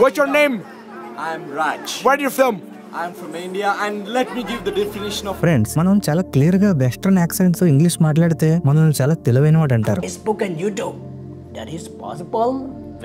What's your name? I'm Raj. Where are you from? I'm from India and let me give the definition of friends మనం చాలా clear గా western accents English మాట్లాడితే మనల్ని చాలా తెలివైన వాడు అంటారు. Facebook and YouTube. That is possible,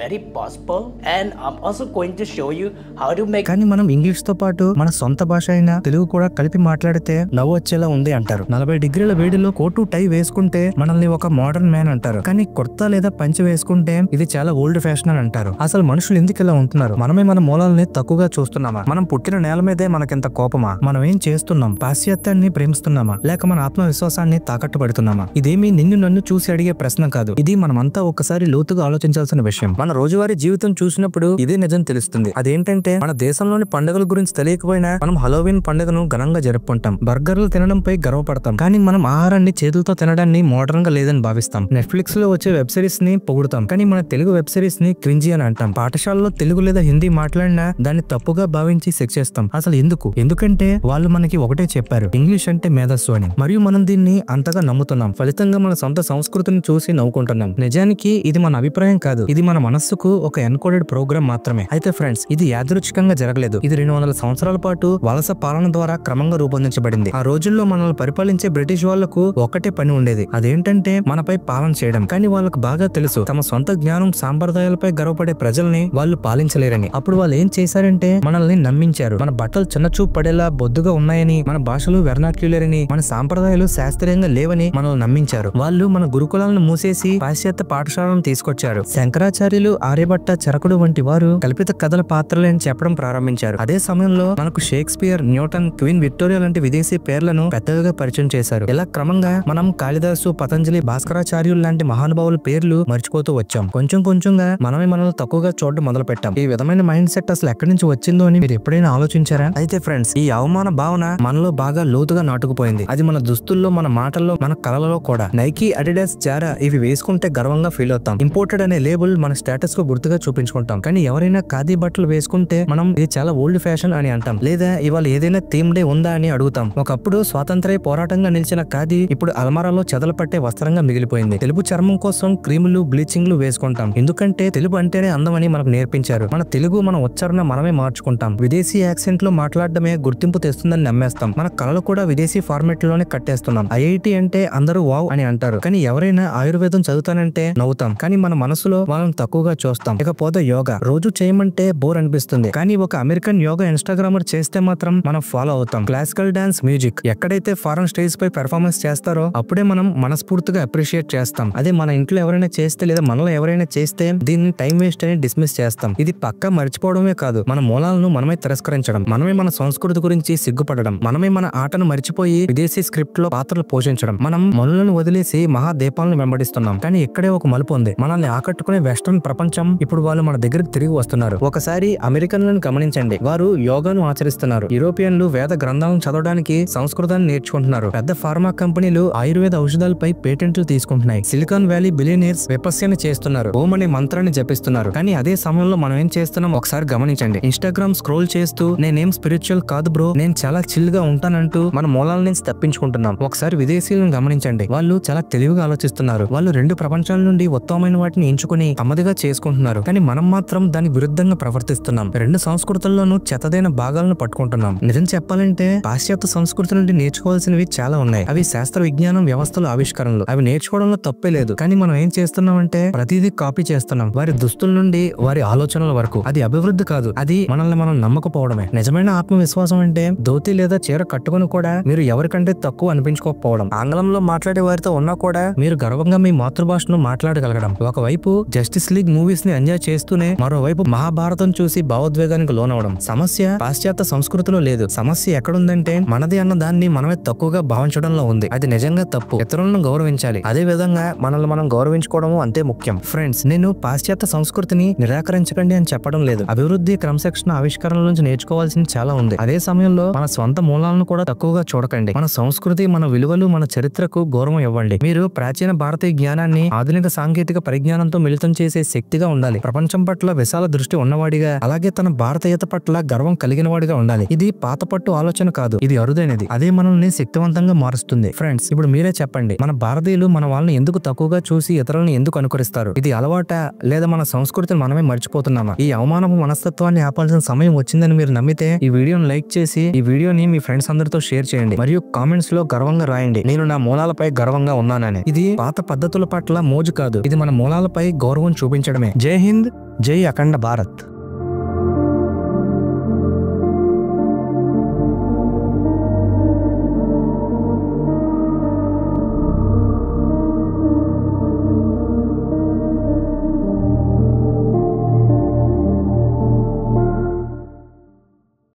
very possible, and I'm also going to show you how to make. కానీ మనం ఇంగ్లీష్ తో పాటు మన సొంత భాష అయిన తెలుగు కూడా కలిపి మాట్లాడితే నవ్వు వచ్చేలా ఉంది అంటారు. 40 డిగ్రీల వేడిలో కోటు టై వేసుకుంటే మనల్ని ఒక మోడర్న్ మ్యాన్ అంటారు. కానీ కుర్తా లేదా పంచె వేసుకుంటే ఇది చాలా ఓల్డ్ ఫ్యాషన్ అని అంటారు. అసలు మనుషులు ఎందుకు ఇలా ఉంటున్నారు? మనమే మన మూలాలని తక్కువగా చూస్తున్నామా? మనం పుట్టిన నేల మీదే మనకింత కోపమా? మనం ఏం చేస్తున్నాం? పాశ్చాత్యాన్ని ప్రేమిస్తున్నామా లేక మన ఆత్మవిశ్వాసాన్ని తాకట్టు పెడుతున్నామా? ఇదేమి నిన్ను నన్ను చూసి అడిగే ప్రశ్న కాదు. ఇది మనమంతా ఒకసారి లోతుగా ఆలోచించాల్సిన విషయం. మన రోజువారీ జీవితం చూసినప్పుడు ఇదే నిజం తెలుస్తుంది. అదేంటంటే మన దేశంలోని పండుగల గురించి తెలియకపోయినా మనం హలోవిన్ పండుగను ఘనంగా జరుపుకుంటాం. బర్గర్లు తినడంపై గర్వపడతాం. కానీ మనం ఆహారాన్ని చేతులతో తినడాన్ని మోడర్న్ గా లేదని భావిస్తాం. నెట్ఫ్లిక్స్ లో వచ్చే వెబ్ సిరీస్ ని పొగుడుతాం. కానీ మన తెలుగు వెబ్ సిరీస్ ని క్రింజీ అని అంటాం. పాఠశాలలో తెలుగు లేదా హిందీ మాట్లాడినా దాన్ని తప్పుగా భావించి శిక్షిస్తాం. అసలు ఎందుకు? ఎందుకంటే వాళ్ళు మనకి ఒకటే చెప్పారు, ఇంగ్లీష్ అంటే మేధస్సు అని. మరియు మనం దీన్ని అంతగా నమ్ముతున్నాం. ఫలితంగా మన సొంత సంస్కృతిని చూసి నవ్వుకుంటున్నాం. నిజానికి ఇది మన అభిప్రాయం కాదు. ఇది మన మనస్సుకు ఒక ఎన్కోడెడ్ ప్రోగ్రామ్ మాత్రమే. అయితే ఫ్రెండ్స్, ఇది యాదృచ్ఛికంగా జరగలేదు. ఇది 200 సంవత్సరాల పాటు వలస పాలన ద్వారా క్రమంగా రూపొందించబడింది. ఆ రోజుల్లో మనల్ని పరిపాలించే బ్రిటిష్ వాళ్లకు ఒక్కటే పని ఉండేది. అదేంటంటే మనపై పాలన చేయడం. కానీ వాళ్ళకు బాగా తెలుసు తమ సొంత జ్ఞానం సాంప్రదాయాలపై గర్వపడే ప్రజల్ని వాళ్ళు పాలించలేరని. అప్పుడు వాళ్ళు ఏం చేశారంటే మనల్ని నమ్మించారు. మన బట్టలు చిన్నచూపు పడేలా బొద్దుగా ఉన్నాయని, మన భాషలు వెర్నాక్యులర్ అని, మన సాంప్రదాయాలు శాస్త్రీయంగా లేవని మనల్ని నమ్మించారు. వాళ్ళు మన గురుకులాలను మూసేసి పాశ్చాత్య పాఠశాలను తీసుకొచ్చారు. శంకరాచార్యులు, ఆర్యభట్ట, చరకుడు వంటి వారు కల్పిత కథల పాత్రలని చెప్పడం ప్రారంభించారు. అదే సమయంలో మనకు షేక్స్పియర్, న్యూటన్, క్వీన్ విక్టోరియా లాంటి విదేశీ పేర్లను పెద్దగా పరిచయం చేశారు. ఇలా క్రమంగా మనం కాళిదాసు, పతంజలి, భాస్కరాచార్యులు లాంటి మహానుభావుల పేర్లు మర్చిపోతూ వచ్చాం. కొంచెం కొంచెంగా మనమే మనల్ని తక్కువగా చూడడం మొదలు పెట్టాం. ఈ విధమైన మైండ్ సెట్ అసలు ఎక్కడి నుంచి వచ్చిందో అని మీరు ఎప్పుడైనా ఆలోచించారా? అయితే ఫ్రెండ్స్, ఈ అవమాన భావన మనలో బాగా లోతుగా నాటుకుపోయింది. అది మన దుస్తుల్లో, మన మాటల్లో, మన కళలలో కూడా. నైకీ, అడిడాస్, జారా ఇవి వేసుకుంటే గర్వంగా ఫీల్ అవుతాం. ఇంపోర్టెడ్ అనే లేబుల్ మన స్టేటస్ కు గుర్తుగా చూపించుకుంటాం. కానీ ఎవరైనా ఖాదీ బట్టలు వేసుకుంటే మనం ఇది చాలా ఓల్డ్ ఫ్యాషన్ అని అంటాం. లేదా ఇవాళ ఏదైనా థీమ్ డే ఉందా అని అడుగుతాం. ఒకప్పుడు స్వాతంత్ర్య పోరాటంగా నిలిచిన ఖాదీ ఇప్పుడు అలమారాలో చెదలు పట్టే వస్త్రంగా మిగిలిపోయింది. తెలుపు చర్మం కోసం క్రీములు, బ్లీచింగ్లు వేసుకుంటాం. ఎందుకంటే తెలుపు అంటేనే అందం అని మనకు నేర్పించారు. మన తెలుగు, మన ఉచ్చారణ మనమే మార్చుకుంటాం. విదేశీ యాక్సెంట్ లో మాట్లాడడమే గుర్తింపు తెస్తుందని నమ్మేస్తాం. మన కళలు కూడా విదేశీ ఫార్మాట్ లోనే కట్టేస్తున్నాం. ఐఐటి అంటే అందరూ వావ్ అని అంటారు. కానీ ఎవరైనా ఆయుర్వేదం చదువుతానంటే నవ్వుతాం. కానీ మన మనసులో వాళ్ళని తక్కువగా చూస్తాం. ఇకపోతే యోగా రోజు చేయమంటే బోర్ అనిపిస్తుంది. కానీ ఒక అమెరికన్ యోగా ఇన్స్టాగ్రామర్ చేస్తే మాత్రం మనం ఫాలో అవుతాం. క్లాసికల్ డాన్స్, మ్యూజిక్ ఎక్కడైతే ఫారెన్ స్టేజ్ పై పెర్ఫార్మెన్స్ చేస్తారో అప్పుడే మనం మనస్ఫూర్తిగా అప్రిషియేట్ చేస్తాం. అదే మన ఇంట్లో ఎవరైనా చేస్తే లేదా మనలో ఎవరైనా చేస్తే దీన్ని టైం వేస్ట్ అని డిస్మిస్ చేస్తాం. ఇది పక్కా మర్చిపోవడమే కాదు, మన మూలాలను మనమే తిరస్కరించడం, మనమే మన సంస్కృతి గురించి సిగ్గుపడడం, మనమే మన ఆటను మర్చిపోయి విదేశీ స్క్రిప్ట్ లో పాత్రలు పోషించడం. మనం మనులను వదిలేసి మహాదీపాలను వెంబడిస్తున్నాం. కానీ ఇక్కడే ఒక మలుపు ఉంది. మనల్ని ఆకట్టుకునే వెస్ట్రన్ ప్రపంచం ఇప్పుడు వాళ్ళు మన దగ్గరికి తిరిగి వస్తున్నారు. ఒకసారి అమెరికన్లను గమనించండి. వారు యోగాను ఆచరిస్తున్నారు. యూరోపియన్లు వేద గ్రంథాలను చదవడానికి సంస్కృతాన్ని నేర్చుకుంటున్నారు. పెద్ద ఫార్మా కంపెనీలు ఆయుర్వేద ఔషధాలపై పేటెంట్లు తీసుకుంటున్నాయి. సిలికాన్ వ్యాలీ బిలియనీర్స్ విపస్యని చేస్తున్నారు. ఓం అనే మంత్రాన్ని జపిస్తున్నారు. కానీ అదే సమయంలో మనం ఏం చేస్తున్నాం ఒకసారి గమనించండి. ఇన్స్టాగ్రామ్ స్క్రోల్ చేస్తూ నేనేం స్పిరిచువల్ కాదు బ్రో, నేను చాలా చిల్ గా ఉంటానంటూ మన మూలాల నుంచి తప్పించుకుంటున్నాం. ఒకసారి విదేశీయులను గమనించండి. వాళ్ళు చాలా తెలివిగా ఆలోచిస్తున్నారు. వాళ్ళు 2 ప్రపంచాల నుండి ఉత్తమమైన వాటిని ఎంచుకుని తమదిగా చేసుకుంటున్నారు. కానీ మనం మాత్రం దాని విరుద్ధంగా ప్రవర్తిస్తున్నాం. 2 సంస్కృతుల్లోనూ చెత్తదైన భాగాలను పట్టుకుంటున్నాం. నిజం చెప్పాలంటే పాశ్చాత్య సంస్కృతి నుండి నేర్చుకోవాల్సినవి చాలా ఉన్నాయి. అవి శాస్త్ర విజ్ఞానం, వ్యవస్థల ఆవిష్కరణలు. అవి నేర్చుకోవడంలో తప్పే లేదు. కానీ మనం ఏం చేస్తున్నాం అంటే ప్రతిదీ కాపీ చేస్తున్నాం. వారి దుస్తుల నుండి వారి ఆలోచనల వరకు. అది అభివృద్ధి కాదు, అది మనల్ని మనం నమ్మకపోవడమే. నిజమైన ఆత్మవిశ్వాసం అంటే ధోతి లేదా చీర కట్టుకుని కూడా మీరు ఎవరికంటే తక్కువ అనిపించుకోకపోవడం. ఆంగ్లంలో మాట్లాడే వారితో ఉన్నా కూడా మీరు గర్వంగా మీ మాతృభాషను మాట్లాడగలగడం. ఒకవైపు జస్టిస్ లీగ్ మూవీస్ ని ఎంజాయ్ చేస్తూనే మరోవైపు మహాభారతం చూసి భావోద్వేగానికి లోనవడం. సమస్య పాశ్చాత్య సంస్కృతిలో లేదు. సమస్య ఎక్కడుందంటే మనది అన్న దాన్ని మనమే తక్కువగా భావించడంలో ఉంది. అది నిజంగా తప్పు. ఇతరులను గౌరవించాలి. అదే విధంగా మనల్ని మనం గౌరవించుకోవడం అంతే ముఖ్యం. ఫ్రెండ్స్, నేను పాశ్చాత్య సంస్కృతిని నిరాకరించకండి అని చెప్పడం లేదు. అభివృద్ధి, క్రమశిక్షణ, ఆవిష్కరణల నుంచి నేర్చుకోవాల్సింది చాలా ఉంది. అదే సమయంలో మన స్వంత మూలాలను కూడా తక్కువగా చూడకండి. మన సంస్కృతి, మన విలువలు, మన చరిత్రకు గౌరవం ఇవ్వండి. మీరు ప్రాచీన భారతీయ జ్ఞానాన్ని ఆధునిక సాంకేతిక పరిజ్ఞానంతో మిళితం చేసే శక్తిగా ఉండాలి. ప్రపంచం పట్ల విశాల దృష్టి ఉన్నవాడిగా, అలాగే తన భారతీయత పట్ల గర్వం కలిగిన వాడిగా ఉండాలి. ఇది పాత పట్టు ఆలోచన కాదు, ఇది అరుదైనది. అదే మనల్ని శక్తివంతంగా మారుస్తుంది. ఫ్రెండ్స్, ఇప్పుడు మీరే చెప్పండి, మన భారతీయులు మన వాళ్ళని ఎందుకు తక్కువగా చూసి ఇతరులను ఎందుకు అనుకరిస్తారు? ఇది అలవాట, లేదా మన సంస్కృతిని మనమే మర్చిపోతున్నామా? ఈ అవమానపు మనస్తత్వాన్ని ఆపాల్సిన సమయం వచ్చిందని మీరు నమ్మితే ఈ వీడియోని లైక్ చేసి ఈ వీడియోని మీ ఫ్రెండ్స్ అందరితో షేర్ చేయండి. మరియు కామెంట్స్ లో గర్వంగా రాయండి, నేను నా మూలాలపై గర్వంగా ఉన్నానని. ఇది పాత పద్ధతుల పట్ల మోజు కాదు, ఇది మన మూలాలపై గౌరవం చూపించడమే. జై హింద్, జై అఖండ భారత్.